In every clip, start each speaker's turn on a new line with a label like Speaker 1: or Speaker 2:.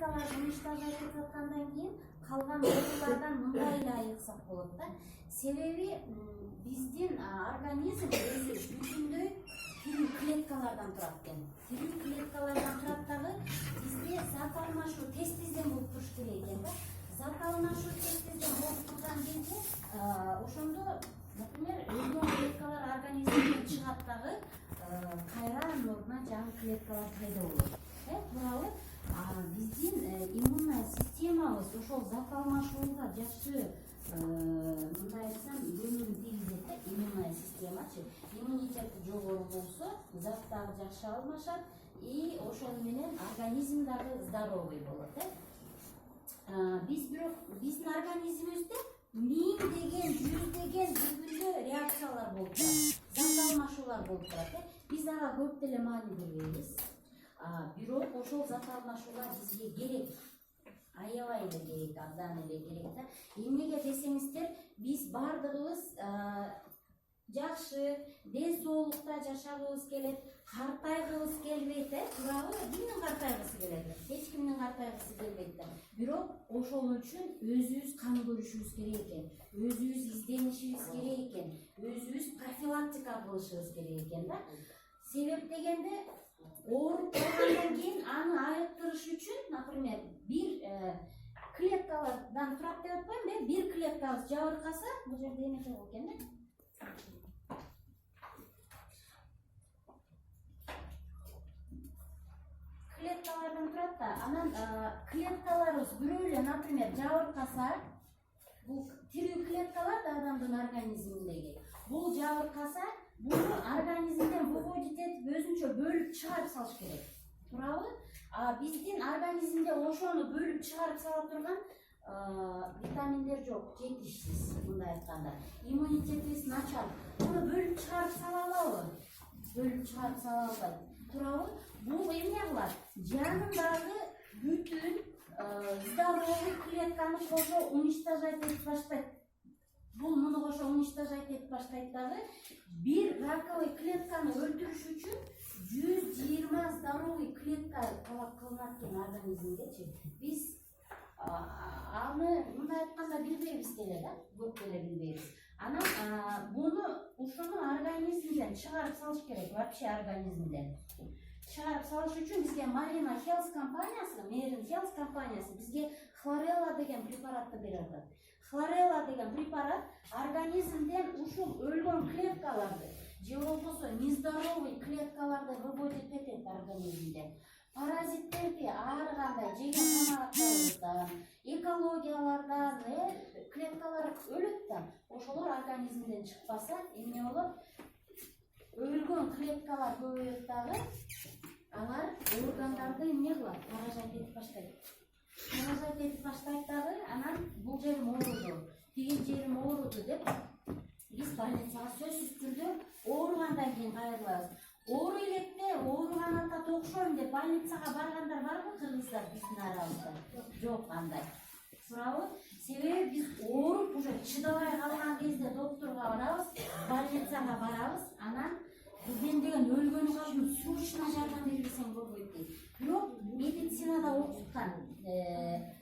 Speaker 1: клеткаларды уничтожать этип аткандан кийин калган оорулардан мындай эле айыксак болот да. Себеби биздин организм өзү бүтүндөй тирүү клеткалардан турат экен. Тирүү клеткалардан турат дагы бизде зат алмашуу тез-тезден болуп туруш керек экен да. Зат алмашуу тез-тезден болуп турган кезде ошондо, например, өлгөн клеткалар организмден чыгат дагы кайра анын ордуна жаңы клеткалар пайда болот. Туурабы? Биздин иммунный системабыз ошол зат алмашууга жакшы мындай айтсам көңүл тийгизет да. Иммунный системачы иммунитети жогору болсо зат дагы жакшы алмашат и ошол менен организм дагы здоровый болот. Биздин организмибизде миңдеген, жүздеген түрдүү реакциялар болуп турат, зат алмашуулар болуп турат. Биз ага көп деле маани бербейбиз. Бирок ошол зат алмашуулар бизге керек. Аябай эле керек, абдан эле керек да. Эмнеге десеңиздер, биз бардыгыбыз жакшы, ден соолукта жашагыбыз келет, картайгыбыз келбейт, туурабы? Кимдин картайгысы келет? Эч кимдин картайгысы келбейт да. Бирок ошол үчүн өзүбүз кам көрүшүбүз керек экен, өзүбүз изденишибиз керек экен, өзүбүз профилактика кылышыбыз керек экен да. Себеп дегенде ооруп калгандан кийин аны айыктырыш үчүн, например, бир клеткалардан турат деп атпаймынбы? Бир клеткабыз жабыркаса, бул жерде эме жок экен да. Клеткалардан турат да, анан клеткаларыбыз бирөө эле, например, жабыркаса, бул тирүү клеткалар да адамдын организминдеги. Бул жабыркаса, буну организмден выводить этип өзүнчө бөлүп чыгарып салыш керек. Туурабы? Биздин организмде ошону бөлүп чыгарып сала турган витаминдер жок, жетишсиз, мындай айтканда. Иммунитетибиз начар. Буну бөлүп чыгарып сала алабы? Бөлүп чыгарып сала албайт. Туурабы? Бул эмне кылат? Жанындагы бүтүн здоровый клетканы кошо уничтожать этип баштайт. Бул муну кошо уничтожать этип баштайт дагы. Бир раковый клетканы өлтүрүш үчүн 120 здоровый клетка талап кылынат экен организмдечи. Биз аны мындай айтканда билбейбиз деле да, көп деле билбейбиз. Анан буну ушуну организмден чыгарып салыш керек, вообще организмден. Чыгарып салыш үчүн бизге Marina Health компаниясы, Marina Health компаниясы бизге хлорелла деген препаратты берип атат. Хлорелла деген препарат организмден ушул өлгөн клеткаларды, же болбосо нездоровый клеткаларды выводит этет организмден. Паразиттерди ар кандай жеген тамактарыбыздан, экологиялардан клеткалар өлөт да, ошолор организмден чыкпаса, эмне болот? Өлгөн клеткалар көбөйөт дагы, алар органдарды эмне кылат? Поражать этип баштайт. Поражать этип баштайт дагы, анан бул жерим ооруду, тиги жерим ооруду деп биз больницага сөзсүз түрдө ооругандан кийин кайрылабыз. Оору электе, ооруганга окшойм деп больницага баргандар барбы кыргыздар биздин арабызда? Жок андай. Туурабы? Себеби биз ооруп уже чыдабай калган кезде докторго барабыз, больницага барабыз, анан мен деген өлгөнү калдым, срочно жардам бербесең болбойт дейт. Бирок медицинада окуткан,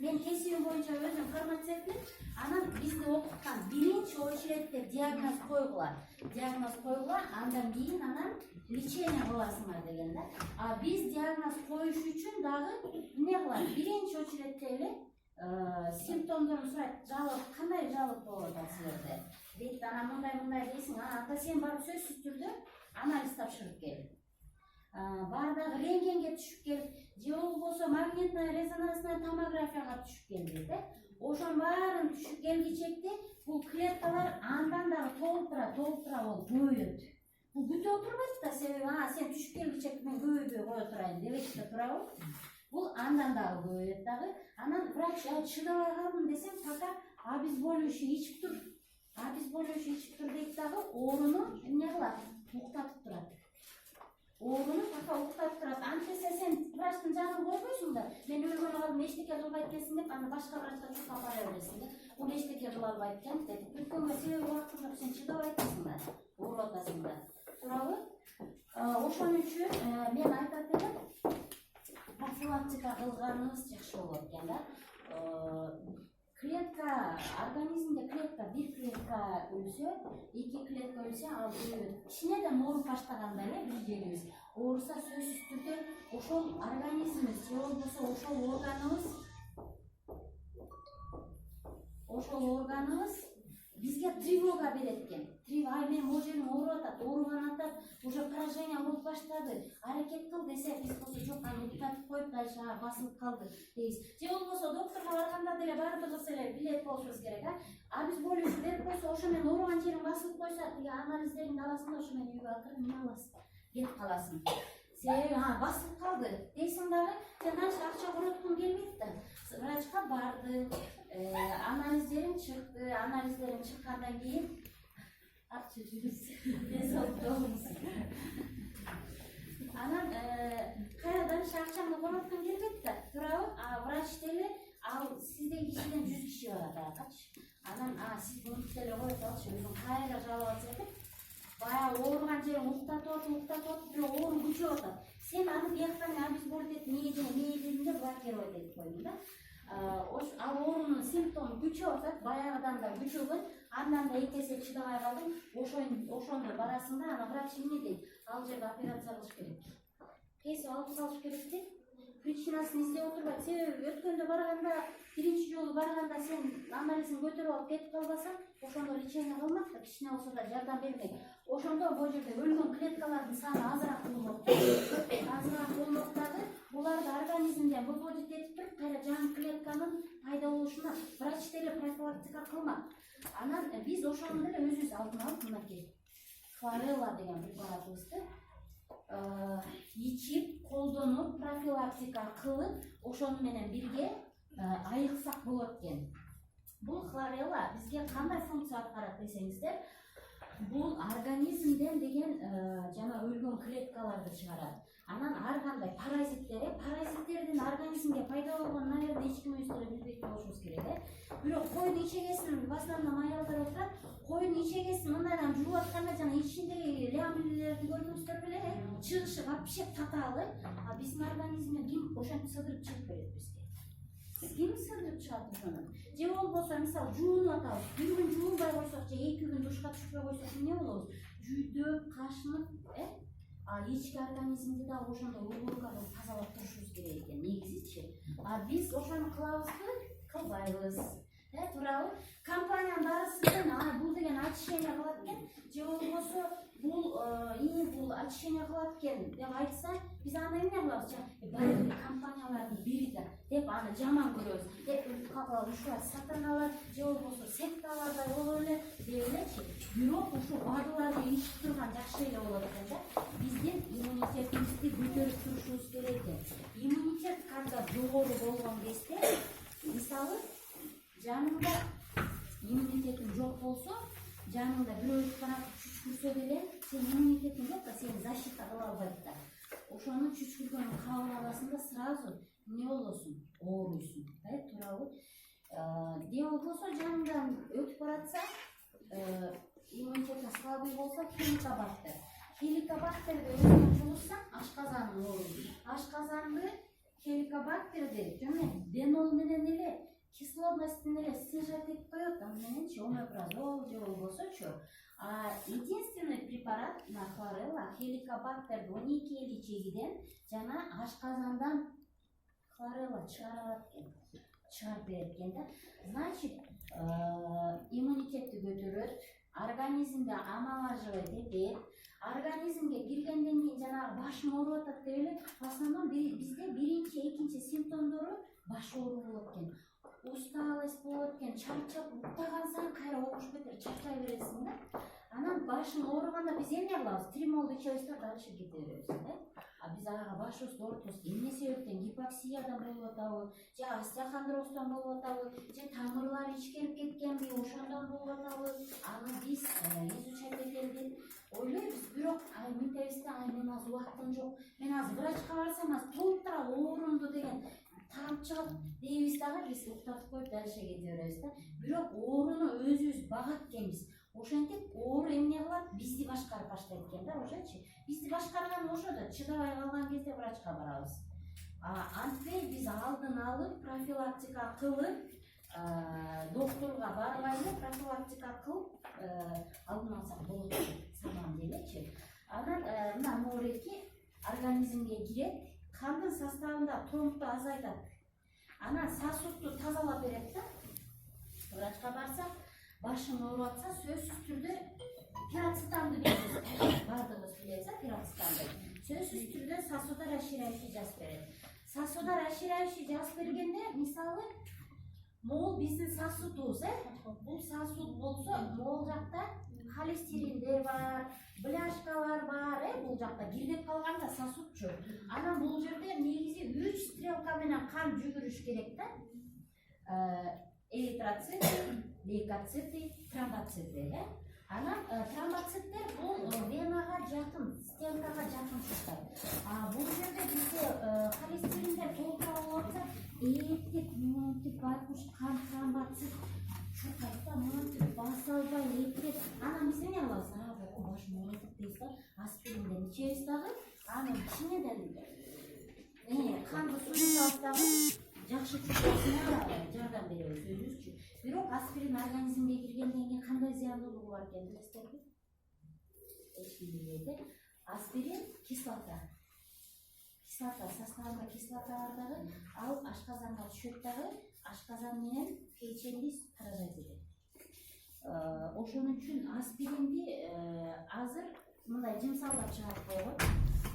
Speaker 1: мен кесибим боюнча өзүм фармацевтмин, анан бизди окуткан биринчи очередте диагноз койгула, андан кийин анан лечение кыласыңар деген да. Биз диагноз коюш үчүн дагы эмне кылат? Биринчи очередте эле симптомдорун сурайт. Жалып, кандай жалып болуп атат силерде? Дейт, анан мындай дейсиң, ата сен барып сөзсүз түрдө анализ тапшырып кел. Бар дагы рентгенге түшүп кел, же болбосо магнитная резонансная томографияга түшүп кел дейт. Ошонун баарын түшүп келгичекте бул клеткалар андан дагы толуктура болуп көбөйөт. Бул бүтө отурбайт да, себеби сен түшүп келгичек мен көбөйбөй кое турайын дебейт да, туурабы? Бул андан дагы көбөйөт дагы. Анан врач чыдабай калдым десем, пока обезболивающий ичип тур. Обезболивающий ичип тур дейт дагы, ооруну эмне кылат? Уктатып турат. Ооруну пока уктатып турат. Антесе сен врачтын жанын койбойсуң да, мен өлгөнү калдым, эчтеке кылбайт экенсиң деп, аны башка врачка чукуп апара бересиң да. Бул эчтеке кыла албайт экен деп. Өткөнгө себеби убакыт жок, сен чыдабай атасың да, ооруп атасың да. Туурабы? Ошон үчүн мен айтат элем, профилактика кылганыбыз жакшы болот экен да. Клетка, организмде клетка, бир клетка өлсө, 2 клетка өлсө, ал кичинеден ооруп баштаганда эле бир жерибиз ооруса сөзсүз түрдө ошол организмибиз же болбосо ошол органыбыз бизге тревога берет экен. Ай мен могу жерим ооруп атат, ооруган атат, уже поражение болуп баштады. Аракет кыл десе, биз болсо жок, аны уктатып коюп дальше басылып калды дейбиз. Же болбосо доктурга барганда деле баардыгыбыз эле билет болушубуз керек, а биз болуш берип койсо, ошо менен ооруган жериң басылып койсо, тиги анализдердин арасында ошо менен үйгө акырын эмне аласың, кетип каласың. Себеби басылып калды дейсиң дагы, сен анча акча короткуң келбейт да. Врачка барды, анализдерин чыккандан кийин акча жүрүз. Анан кайрадан акчаңды короткуң келбейт да, туурабы? Врач деле ал сизден кишиден 100 киши барат аякачы. Анан сиз буну деле коюп салчы, өзүң кайра жалап атсаң деп. Баягы ооруган жериң уктатып, бирок оору күчөп атат. Сен аны бияктан биз болуп кетти, эмне дедим деп блокировать этип койдум да. Ал оорунун симптому күчөп атат, баягыдан да күчөгөн, андан да эки эсе чыдабай калдым. Ошондо барасың да, ана врач эмне дейт? Ал жерде операция кылыш керек. Кесип алып салыш керек дейт. Причинасын издеп отурбайт. Себеби өткөндө барганда, биринчи жолу барганда сен анализин көтөрүп алып кетип калбасаң, ошондо лечение кылмак да, кичине болсо да жардам бермек. Ошондо бул жерде өлгөн клеткалардын саны азыраак болмок дагы, буларды организмден выводить этип туруп, кайра жаңы клетканын пайда болушуна врач деле профилактика кылмак. Анан биз ошону деле өзүбүз алдын алып, мынакей хлорелла деген препаратыбызды ичип, колдонуп, профилактика кылып, ошону менен бирге айыксак болот экен. Бул хлорелла бизге кандай функция аткарат десеңиздер, бул организмден деген жана өлгөн клеткаларды чыгарат. Анан ар кандай паразиттердин организмге пайда болгонун, наверное, эч ким өздөрү билбейт болушубуз керек, Бирок койдун ичегесин в основном аялдар отурат. Койдун ичегесин мындайдан жууп атканда жана ичиндеги лямблерди көрдүңүздөр беле, чыгышы вообще татаалы. Биздин организмден ким ошентип сыдырып чыгып берет бизге? Ким сыдырып чыгат ошону? Же болбосо мисалы жуунуп атабыз. Бир күн жуунбай койсок же 2 күн душка түшпөй койсок эмне болобуз? Жүйдөп, кашынып, ички организмди да ошондой убурка кылып тазалап турушубуз керек экен негизичи. Биз ошону кылбайбыз. Туурабы? Компаниянын баарысынан бул деген очищение кылат экен, же болбосо бул очищение кылат экен деп айтса, биз аны эмне кылабыз? Баары компаниялардын бири да деп аны жаман көрөбүз. Деп кабыл ушулар сатаналар, же болбосо секталардай болуп эле деп элечи. Бирок ушул баардыгыларды ичип турган жакшы эле болот экен да. Биздин иммунитетибизди көтөрүп турушубуз керек экен. Иммунитет кандай жогору болгон кезде, мисалы жаныңда иммунитетин жок болсо, жаныңда бирөө таратып чүчкүрсө деле, сен иммунитетин жок да, сени защита кыла албайт да. Ошонун чүчкүргөнүн кабыл аласың да сразу эмне болосуң? Ооруйсуң, туурабы? Же болбосо жаныңдан өтүп баратса, иммунитетин слабый болсо, хеликобактерди өзүңө жугузсаң, ашказанын оорусу. Ашказанды хеликобактерди жана денол менен эле кислотностун эле снижать этип коет, мененчи омепразол же болбосочу. Единственный препарат на хлорелла хеликобактерди 12 ичегиден жана ашказандан хлорелла чыгарып берет экен да. Значит, иммунитетти көтөрөт, организмде омоложивать этет, организмге киргенден кийин жанагы башым ооруп атат деп эле, в основном бизде биринчи, экинчи симптомдору баш ооруу болот экен. Усталость болот экен, чарчап уктаган сайын кайра окушуп кетер, чарчай бересиң да. Анан башың ооруганда биз эмне кылабыз? Тримол ичебиз да дальше кете беребиз да. Биз ага башыбызды оорутабыз. Эмне себептен? Гипоксиядан болуп атабы, же остеохондроздан болуп атабы, же тамырлар ичкерип кеткенби, ошондон болуп атабы? Аны биз изучать этели ойлойбуз. Бирок мынтебиз да, мен азыр убактым жок. Мен азыр врачка барсам, толуп турат оорумду деген таап чыгат дейбиз дагы, биз уктатып коюп дальше кете беребиз да. Бирок ооруну өзүбүз багат экенбиз. Ошентип оору эмне кылат? Бизди башкарып баштайт экен да, ошочу. Бизди башкарган ошодо чыдабай калган кезде врачка барабыз. антпей биз алдын алып профилактика кылып доктурга барбай эле профилактика кылып алдын алсак болот деп саман делечи. Анан мына моореки организмге кирет, кандын составында тромбду азайтат. Анан сосудту тазалап берет да. Врачка барсак, башың ооруп атса, сөзсүз түрдө пирацетамды беребиз. Бардыгыбыз билебиз, пирацетамды. Сөзсүз түрдө сосудорасширяющий жазып берет. Сосудорасширяющий жазып бергенде, мисалы, могул биздин сосудубуз, бул сосуд болсо, могул жакта холестериндер бар, бляшкалар бар, бул жакта кирдеп калганда сосуд жок. Анан бул жерде негизи 3 стрелка менен кан жүгүрүш керек да. Эритроцит, лейкоциты, тромбоциты. Анан тромбоциттер бул венага жакын, стенкага жакын чыккан. Бул жерде бизде холестериндер толтура болотса, эптеп, мынтип баркуш кан тромбоцит чукайта, мынтип баса албай эптеп. Анан биз эмне кылабыз? Башым ооруп дейбиз да, аспиринден ичебиз дагы, анын ичинен канды суюктап дагы жакшы чукпасына жардам беребиз өзүбүзчү. Бирок аспирин организмге киргенден кийин кандай зыяндуулугу бар экенин билесиздерби? Эч ким билбейт. Аспирин кислота. Кислота составында кислота бар дагы, ал ашказанга түшөт дагы, ашказан менен печенди таражайт экен. Ошон үчүн аспиринди азыр мындай жымсалдап чыгарып койгон.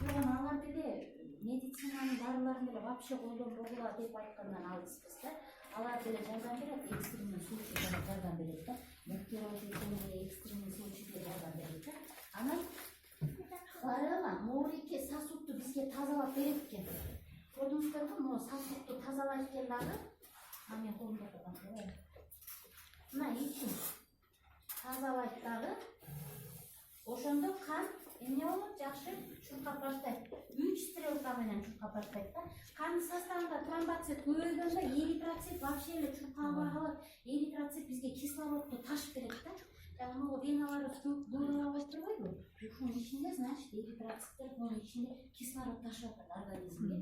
Speaker 1: Бирок алар деле медицинанын дарыларын деле вообще колдонбогула деп айткандан алыспыз да. Алар деле жардам берет, экстремный случайда жардам берет да. Муктировать экстремный случайда жардам берет да. Анан хлорелла моореки сосудту бизге тазалап берет экен. Көрдүңүздөрбү, могу сосудту тазалайт экен дагы. Мен колумда турган. Мына ичин тазалайт дагы. Ошондо кан эмне болот? Жакшы чуркап баштайт. 3 стрелка менен чуркап баштайт да. Кандын составында тромбоцит көбөйгөндө эритроцит вообще эле чуркабай калат. Эритроцит бизге кислородду ташып берет да. Жана могу веналарыбыз көп доороо болуп турбайбы? Ушунун ичинде, значит, эритроциттер мунун ичинде кислород ташып атат организмге.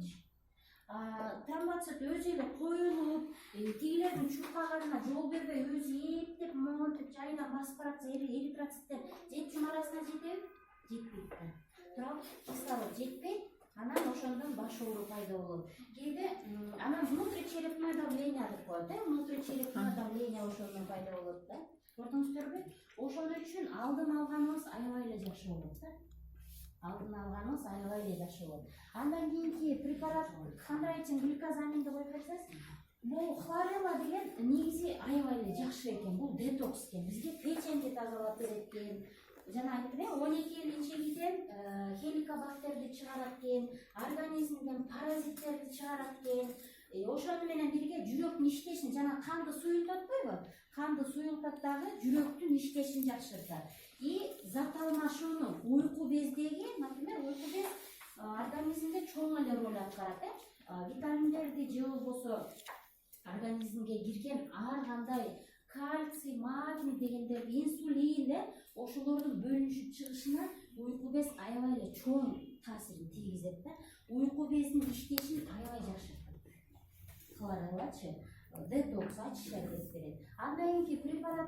Speaker 1: Тромбоцит өзү эле коюлуп, тигилердин чуркаганына жол бербей өзү эптеп, монтип жайына басып баратса, эритроциттер жетчүм арасына жетеби? Жетпейт да. Бирок кислород жетпейт, анан ошондон баш оору пайда болот. Кээде анан внутричерепное давление деп коет, внутричерепное давление ошондон пайда болот да. Көрдүңүздөрбү? Ошон үчүн алдын алганыбыз аябай эле жакшы болот да. Алдын алганыбыз аябай эле жакшы болот. Андан кийинки препарат хондроитин глюкозаминди коюп берсеңиз, бул хлорелла деген негизи аябай эле жакшы экен. Бул детокс экен. Бизге печенди тазалап берет экен. Жана айттым, 12 линчегиден хеликобактерди чыгарат экен, организмден паразиттерди чыгарат экен. Ошону менен бирге жүрөктүн иштешин жана канды суюлтатпайбы? Канды суюлтат дагы жүрөктүн иштешин жакшыртат. И зат алмашууну уйку бездеги, например, уйку без организмде чоң эле роль аткарат. Витаминдерди же болбосо организмге кирген ар кандай кальций, магний дегендерди, инсулин, ошолордун бөлүнүшүп чыгышына уйку без аябай эле чоң таасирин тийгизет да. Уйку бездин иштешин аябай жакшыртат. Хлореллачы детокс ачышат берет. Андан кийинки препарат